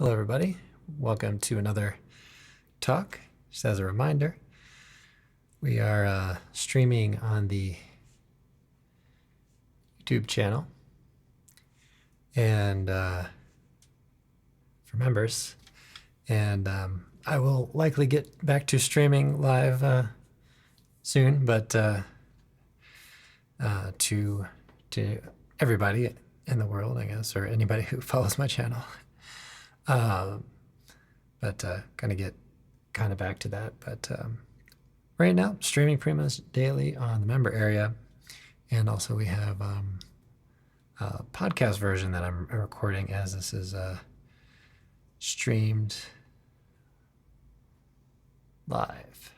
Hello, everybody. Welcome to another talk. Just as a reminder, we are streaming on the YouTube channel and for members. And I will likely get back to streaming live soon, but to everybody in the world, I guess, or anybody who follows my channel. But gonna get kind of back to that. But right now, streaming pretty much daily on the member area, and also we have a podcast version that I'm recording as this is streamed live.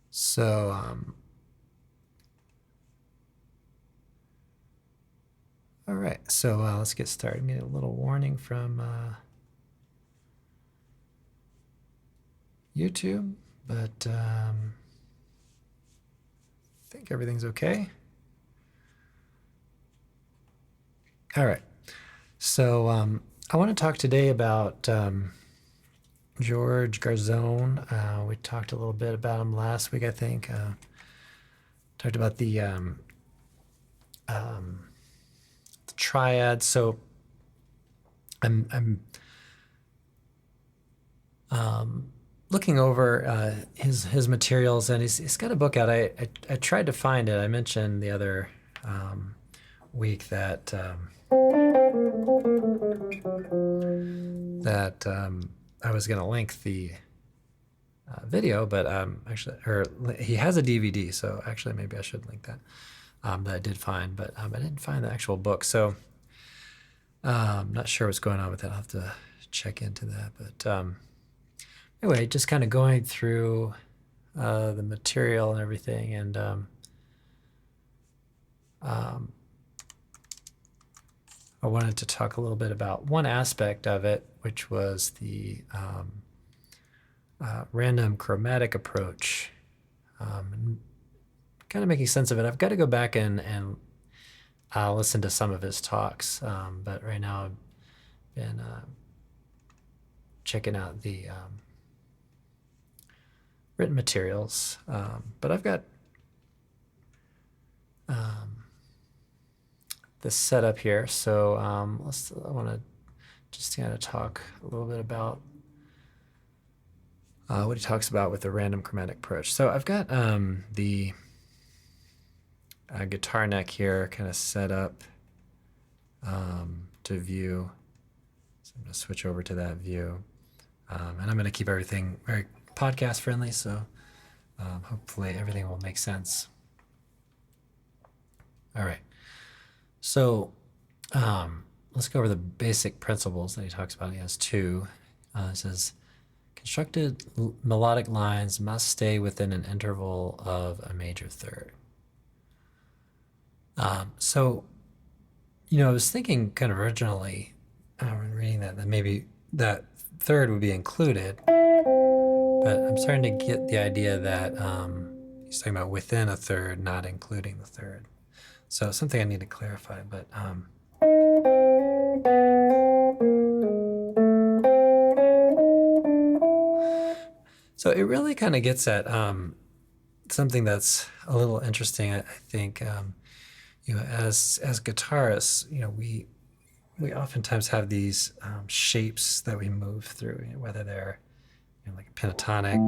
So all right, so let's get started. Get a little warning from YouTube, but I think everything's okay. All right, so I want to talk today about George Garzone. We talked a little bit about him last week, I think. Talked about the triad. So I'm looking over his materials, and he's got a book out. I tried to find it. I mentioned the other week that I was going to link the video, but he has a DVD, so actually maybe I should link that. That I did find, but I didn't find the actual book. So I'm not sure what's going on with that. I'll have to check into that. But anyway, just kind of going through the material and everything. And I wanted to talk a little bit about one aspect of it, which was the random chromatic approach. And kind of making sense of it. I've got to go back and listen to some of his talks, but right now I've been checking out the written materials. But I've got this set up here, so I want to just kind of talk a little bit about what he talks about with the random chromatic approach. So I've got the guitar neck here kind of set up to view. So I'm going to switch over to that view. And I'm going to keep everything very podcast friendly, so hopefully everything will make sense. All right. So let's go over the basic principles that he talks about. He has two. It says, constructed melodic lines must stay within an interval of a major third. So, I was thinking kind of originally when reading that maybe that third would be included, but I'm starting to get the idea that he's talking about within a third, not including the third. So something I need to clarify, but so it really kind of gets at something that's a little interesting, I think. As guitarists, we oftentimes have these shapes that we move through, whether they're like pentatonic,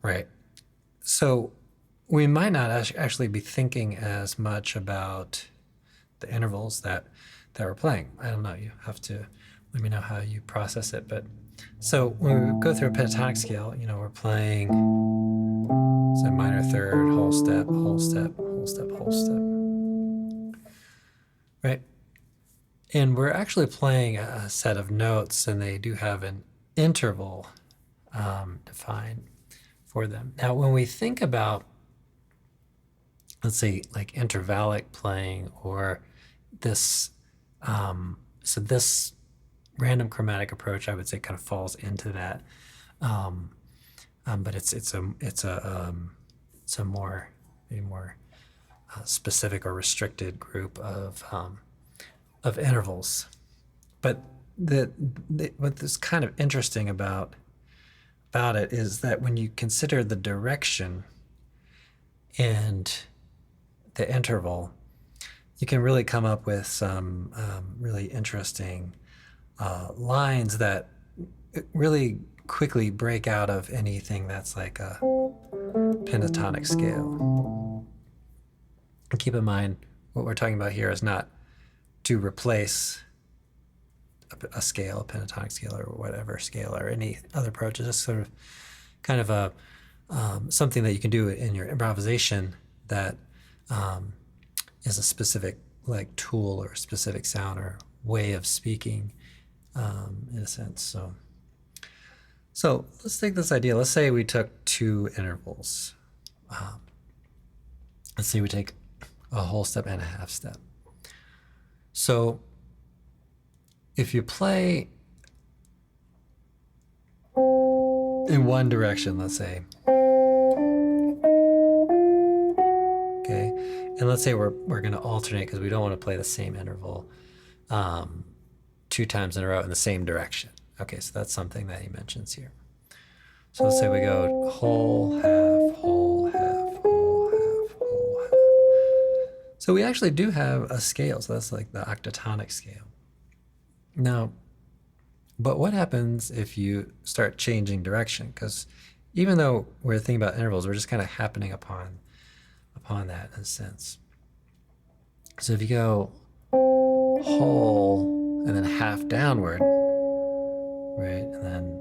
right? So we might not actually be thinking as much about the intervals that we're playing. I don't know. You have to let me know how you process it. But so when we go through a pentatonic scale, we're playing say minor third, whole step, whole step, whole step, whole step, right? And we're actually playing a set of notes, and they do have an interval defined for them. Now, when we think about, let's say, like intervallic playing or this, so this random chromatic approach, I would say, kind of falls into that. But it's a more maybe more specific or restricted group of intervals. But what's kind of interesting about it is that when you consider the direction and the interval, you can really come up with some really interesting lines that really quickly break out of anything that's like a pentatonic scale. And keep in mind, what we're talking about here is not to replace a scale, a pentatonic scale, or whatever scale, or any other approach. It's just sort of kind of a something that you can do in your improvisation that is a specific like tool or specific sound or way of speaking, in a sense. So let's take this idea. Let's say we took two intervals. Let's say we take a whole step and a half step. So if you play in one direction, let's say, okay, and let's say we're going to alternate because we don't want to play the same interval 2 times in a row in the same direction. Okay, so that's something that he mentions here. So let's say we go whole, half, whole, half, whole, half, whole, half. So we actually do have a scale, so that's like the octatonic scale. Now, but what happens if you start changing direction? Because even though we're thinking about intervals, we're just kind of happening upon that in a sense. So if you go whole and then half downward, right, and then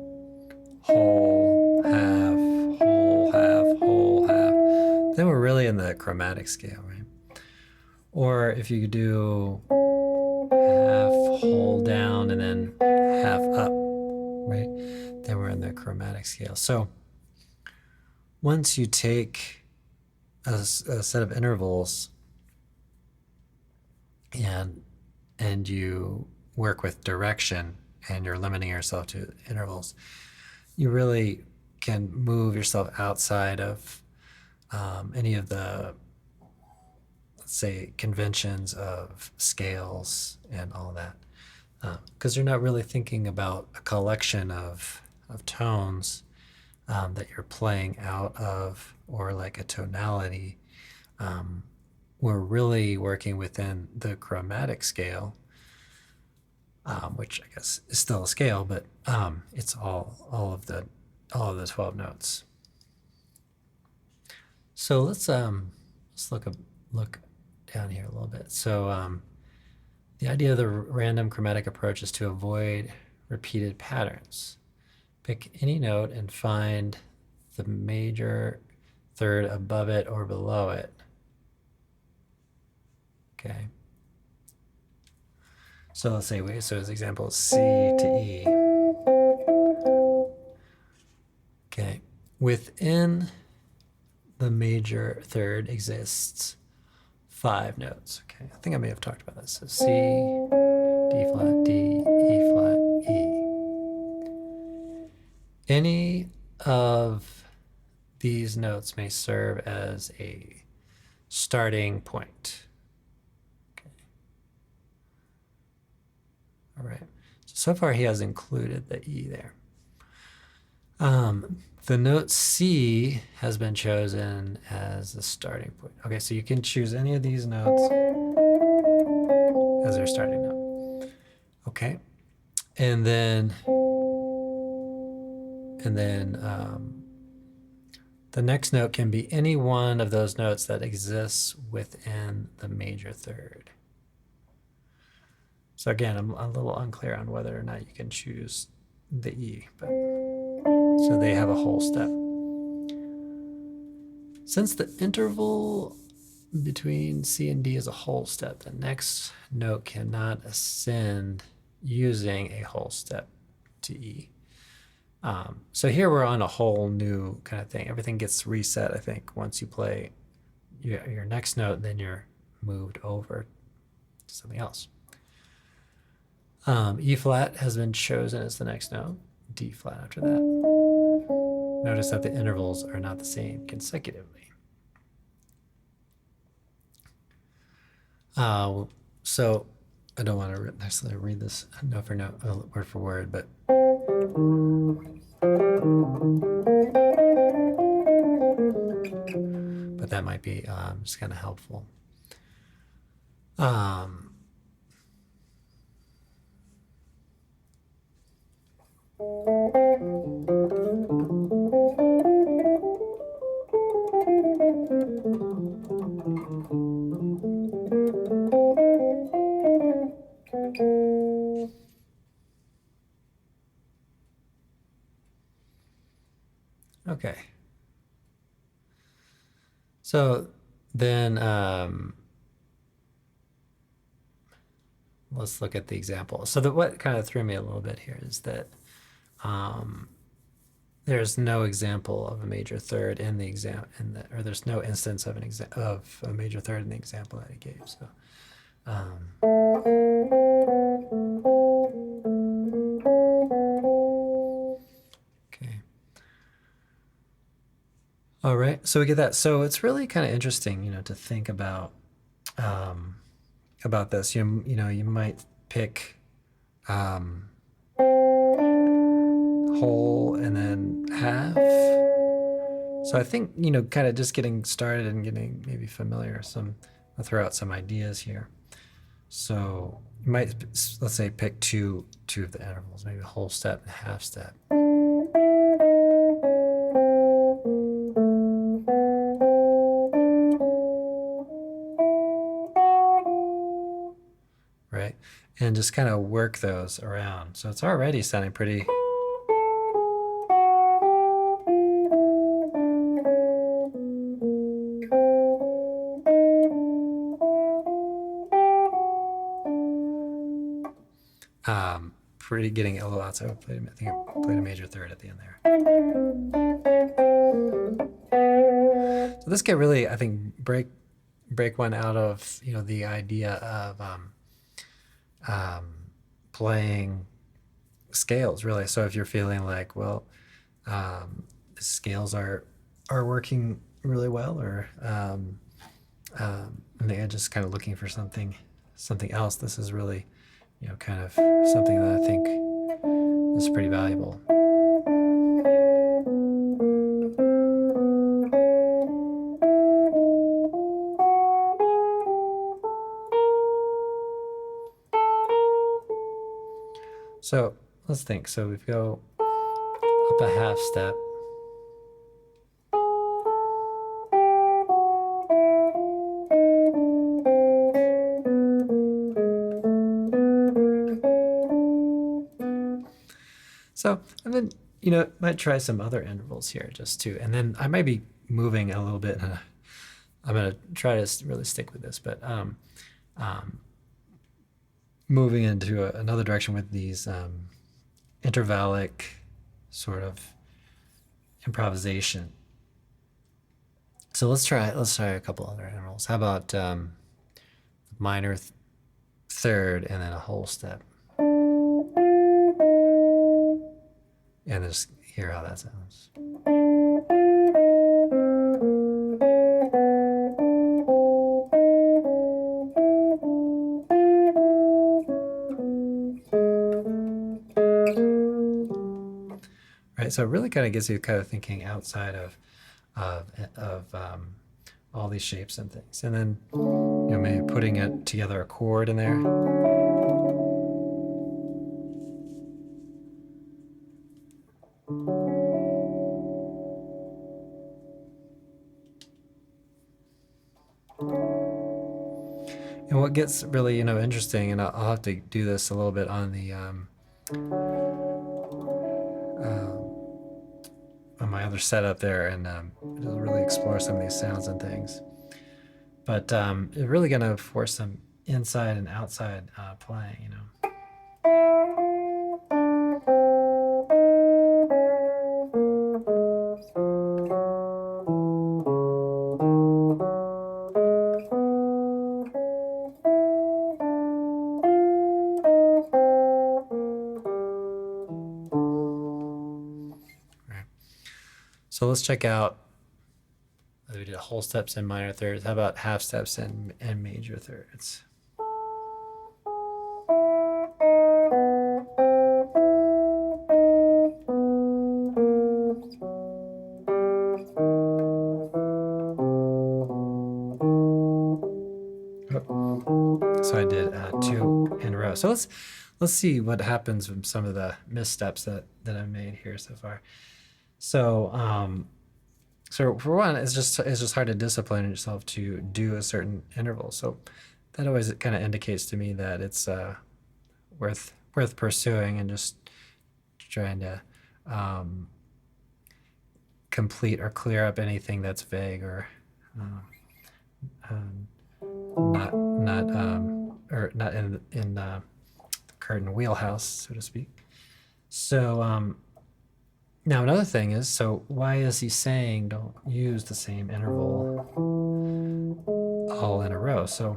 whole, half, whole, half, whole, half, then we're really in the chromatic scale, right? Or if you do half, whole down, and then half up, right, then we're in the chromatic scale. So once you take a set of intervals and you work with direction and you're limiting yourself to intervals, you really can move yourself outside of any of the, let's say, conventions of scales and all that, because you're not really thinking about a collection of tones that you're playing out of, or like a tonality. We're really working within the chromatic scale, which I guess is still a scale, but it's all of the 12 notes. So let's look down here a little bit. So the idea of the random chromatic approach is to avoid repeated patterns. Pick any note and find the major third above it or below it. Okay. So let's say, so as example, C to E. Okay. Within the major third exists 5 notes. Okay. I think I may have talked about this. So C, D flat, D, E flat, E. Any of these notes may serve as a starting point. Okay. All right. So far he has included the E there. The note C has been chosen as the starting point. Okay, so you can choose any of these notes as their starting note. Okay, and then the next note can be any one of those notes that exists within the major third. So again, I'm a little unclear on whether or not you can choose the E, but so they have a whole step. Since the interval between C and D is a whole step, the next note cannot ascend using a whole step to E. So here we're on a whole new kind of thing. Everything gets reset, I think, once you play your next note, then you're moved over to something else. E flat has been chosen as the next note, D flat after that. Notice that the intervals are not the same consecutively. So I don't want to necessarily read this note for note, word for word, but that might be just kind of helpful. Okay. So then let's look at the example. So what kind of threw me a little bit here is that there's no example of a major third in the exam, or there's no instance of of a major third in the example that he gave. So. Okay. All right, so we get that. So it's really kind of interesting, to think about this. You might pick whole and then half. So I think, kind of just getting started and getting maybe familiar. I'll throw out some ideas here. So you might, let's say, pick two of the intervals, maybe a whole step and a half step. Right? And just kind of work those around. So it's already sounding pretty. Pretty getting a little outside. I think I played a major third at the end there. So this could really, I think, break one out of the idea of playing scales, really. So if you're feeling like, well, scales are working really well, or and they're just kind of looking for something else, this is really kind of something that I think is pretty valuable. So let's think. So we go up a half step. So, and then, might try some other intervals here just to, and then I might be moving a little bit. I'm going to try to really stick with this, but moving into another direction with these intervallic sort of improvisation. So let's try a couple other intervals. How about minor third and then a whole step? And just hear how that sounds. Right, so it really kind of gets you kind of thinking outside of all these shapes and things, and then maybe putting it together a chord in there. And what gets really interesting, and I'll have to do this a little bit on the on my other setup there, and it'll really explore some of these sounds and things. But it's really going to force some inside and outside playing, So let's check out. We did whole steps and minor thirds. How about half steps and major thirds? So I did 2 in a row. So let's see what happens with some of the missteps that I've made here so far. So so for one, it's just hard to discipline yourself to do a certain interval. So that always kind of indicates to me that it's worth pursuing and just trying to complete or clear up anything that's vague or not in the curtain wheelhouse, so to speak. So now another thing is, so why is he saying don't use the same interval all in a row? So,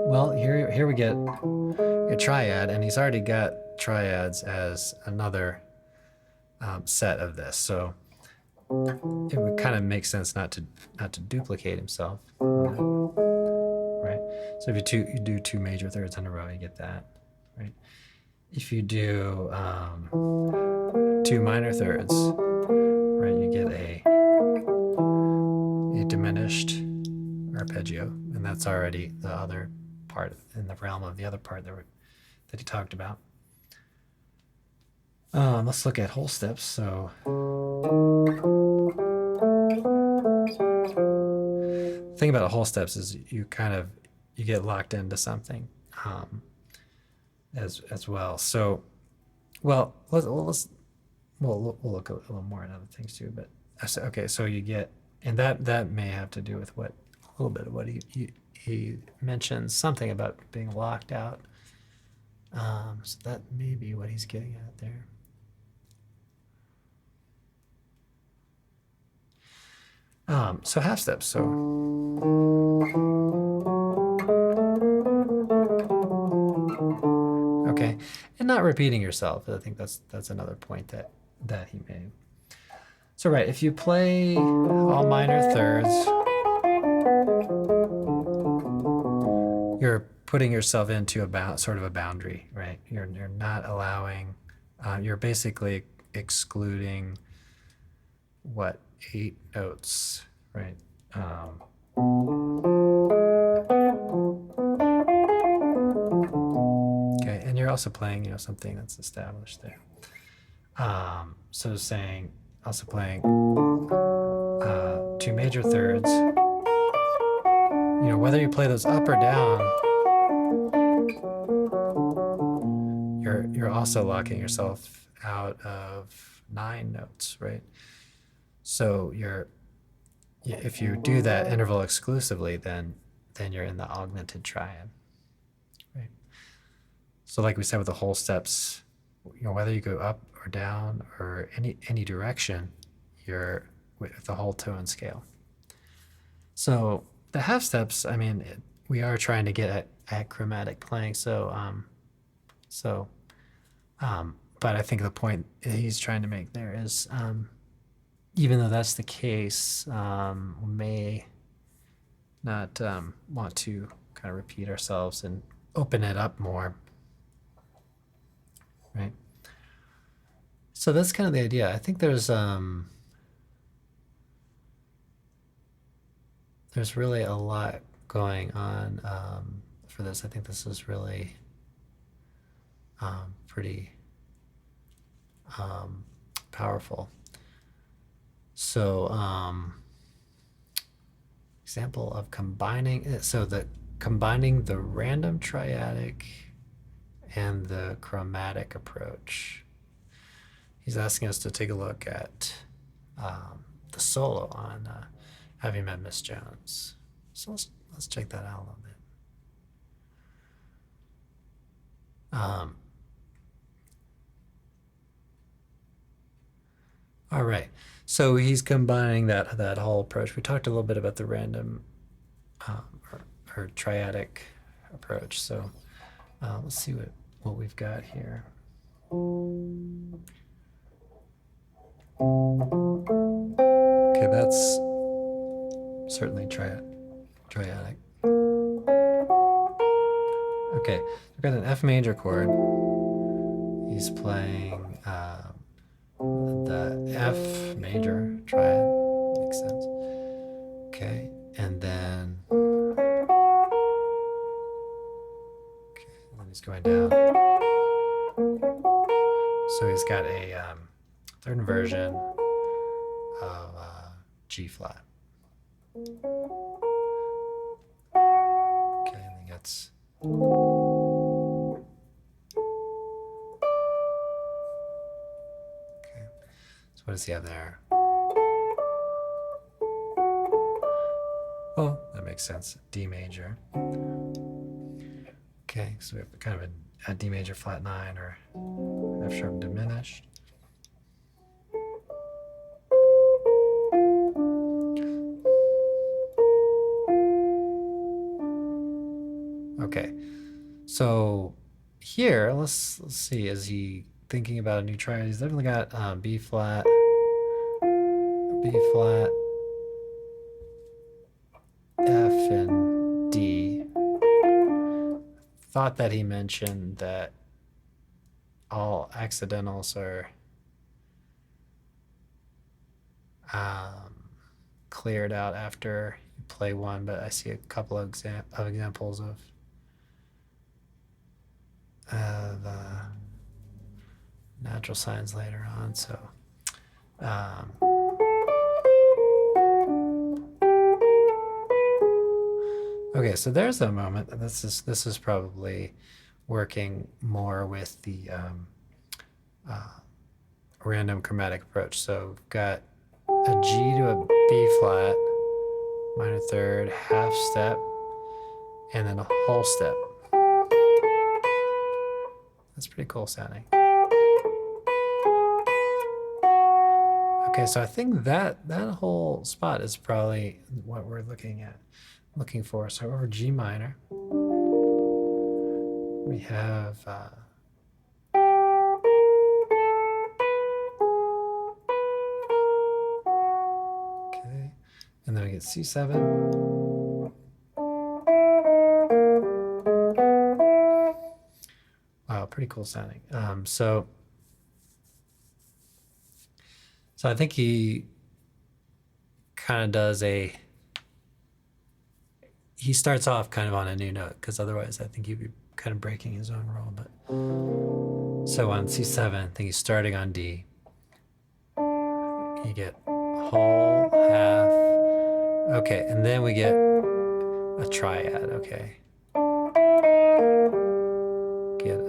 well, here we get a triad, and he's already got triads as another set of this. So it would kind of make sense not to duplicate himself, right? So if you do 2 major thirds in a row, you get that, right? If you do 2 minor thirds, right, you get a diminished arpeggio, and that's already the other part in the realm of the other part that he talked about. Let's look at whole steps. So the thing about whole steps is you get locked into something as well. So, well, we'll look a little more at other things too. But okay, so you get, and that may have to do with a little bit of what he mentions something about being locked out. So that may be what he's getting at there. So half steps. So okay, and not repeating yourself. I think that's another point that he made. So right, if you play all minor thirds, you're putting yourself into sort of a boundary, right? You're not allowing. You're basically excluding 8 notes, right? Okay, and you're also playing, something that's established there. So saying, also playing 2 major thirds. Whether you play those up or down, you're also locking yourself out of 9 notes, right? So if you do that interval exclusively, then you're in the augmented triad, right? So like we said with the whole steps, whether you go up or down or any direction, you're with the whole tone scale. So the half steps, I mean, we are trying to get at chromatic playing. But I think the point he's trying to make there is, even though that's the case, we may not want to kind of repeat ourselves and open it up more, right? So that's kind of the idea. I think there's really a lot going on for this. I think this is really pretty powerful. So example of combining the random triadic and the chromatic approach. He's asking us to take a look at the solo on Have You Met Miss Jones? So let's check that out a little bit. All right, so he's combining that whole approach. We talked a little bit about the random or triadic approach. So let's see what we've got here. that's certainly triadic. Okay, we've got an F major chord. He's playing the F major triad. Makes sense. Okay, and then he's going down. So he's got a third inversion of G flat. Okay, and he gets. Okay, so what does he have there? Oh, that makes sense. D major. Okay, so we have kind of a D major flat 9 or F sharp diminished. Okay, so here let's see. Is he thinking about a new triad? He's definitely got B flat, F, and D. Thought that he mentioned that all accidentals are cleared out after you play one, but I see a couple of examples of natural signs later on. So okay, so there's a moment. This is probably working more with the random chromatic approach. So we've got a G to a B flat, minor third, half step, and then a whole step. That's pretty cool sounding. Okay, so I think that whole spot is probably what we're looking for. So over G minor, we have okay, and then we get C7. Wow, pretty cool sounding. So I think he kind of does he starts off kind of on a new note, because otherwise I think he'd be kind of breaking his own rule. But so on C7, I think he's starting on D. You get whole, half. Okay, and then we get a triad. Okay. Get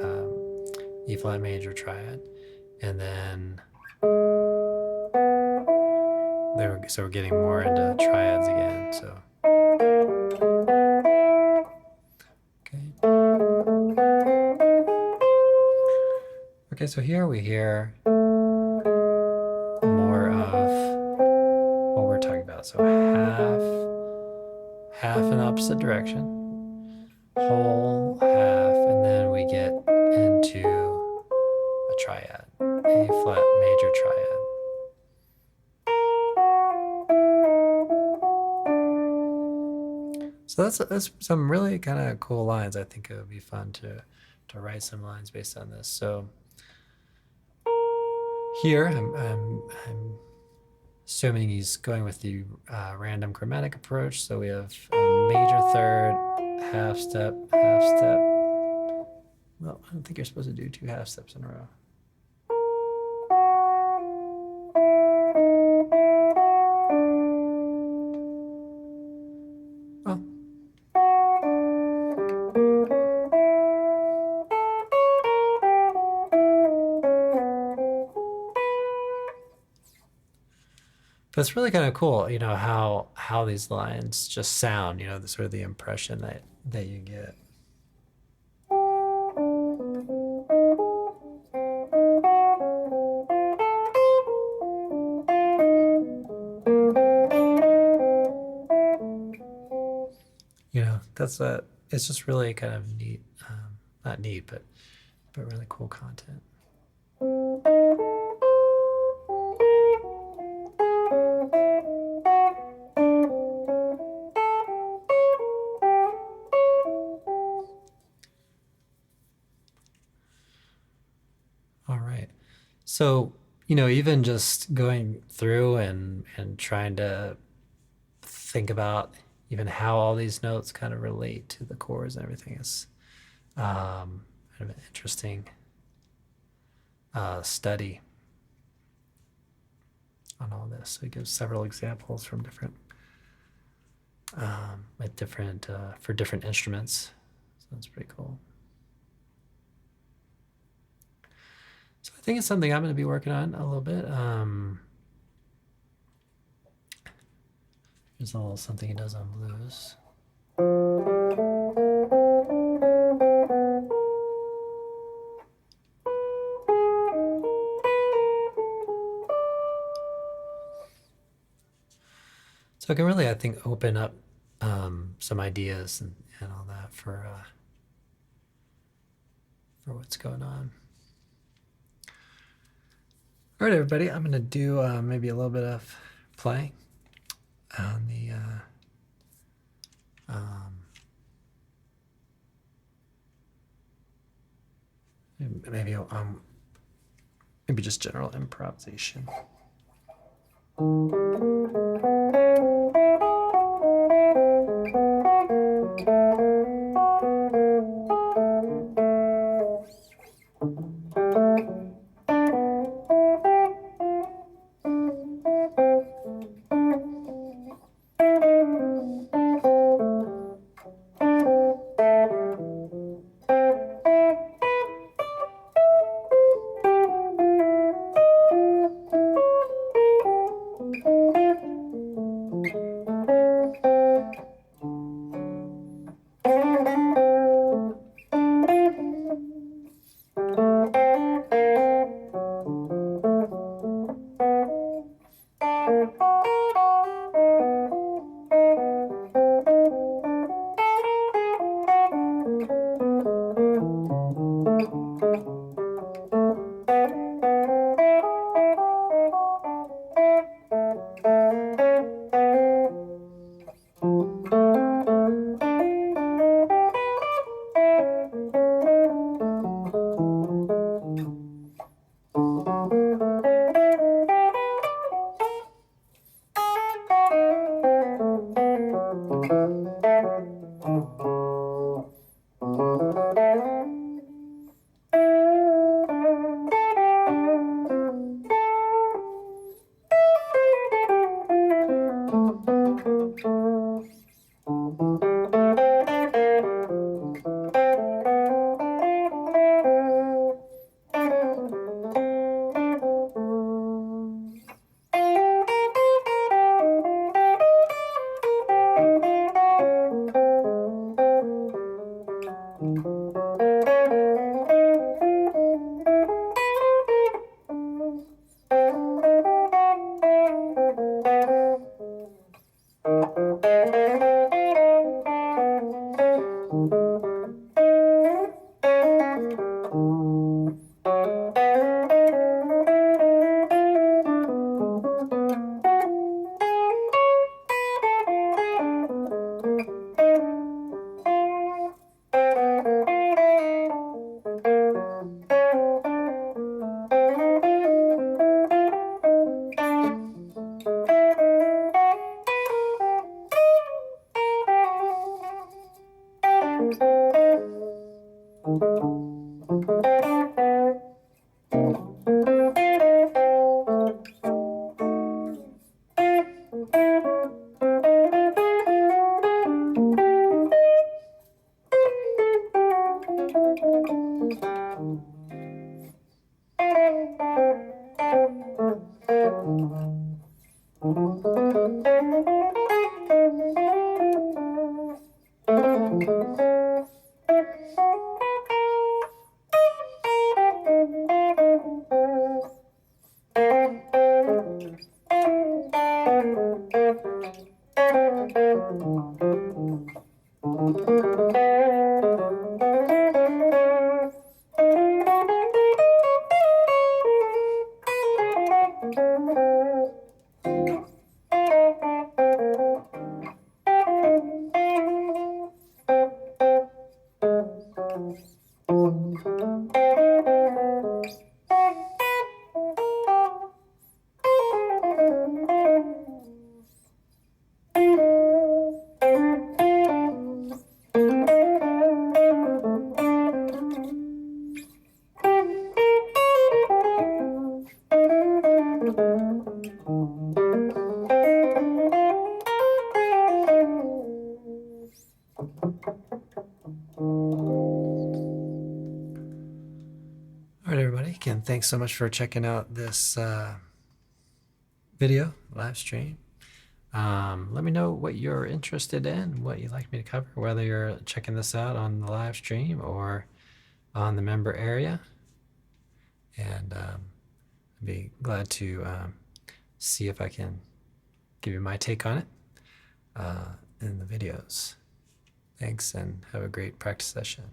E flat major triad, and then so we're getting more into triads again. So okay, so here we hear more of what we're talking about. So half in the opposite direction, whole, half, and then we get into a triad, A flat major triad. So that's some really kind of cool lines. I think it would be fun to write some lines based on this. So here I'm assuming he's going with the random chromatic approach. So we have a major third, half step, half step. Well, I don't think you're supposed to do 2 half steps in a row. But it's really kind of cool, you know, how these lines just sound, you know, the sort of the impression that you get. You know, it's just really kind of neat, not neat, but really cool content. So, even just going through and trying to think about even how all these notes kind of relate to the chords and everything is kind of an interesting study on all this. So he gives several examples from different with different for different instruments. So that's pretty cool. So I think it's something I'm going to be working on a little bit. There's a little something he does on blues. So it can really, I think, open up some ideas and all that for what's going on. All right, everybody, I'm going to do maybe a little bit of playing on the maybe just general improvisation. All right, everybody. Again, thanks so much for checking out this video live stream. Let me know what you're interested in, what you'd like me to cover, whether you're checking this out on the live stream or on the member area. And I'd be glad to see if I can give you my take on it in the videos. Thanks, and have a great practice session.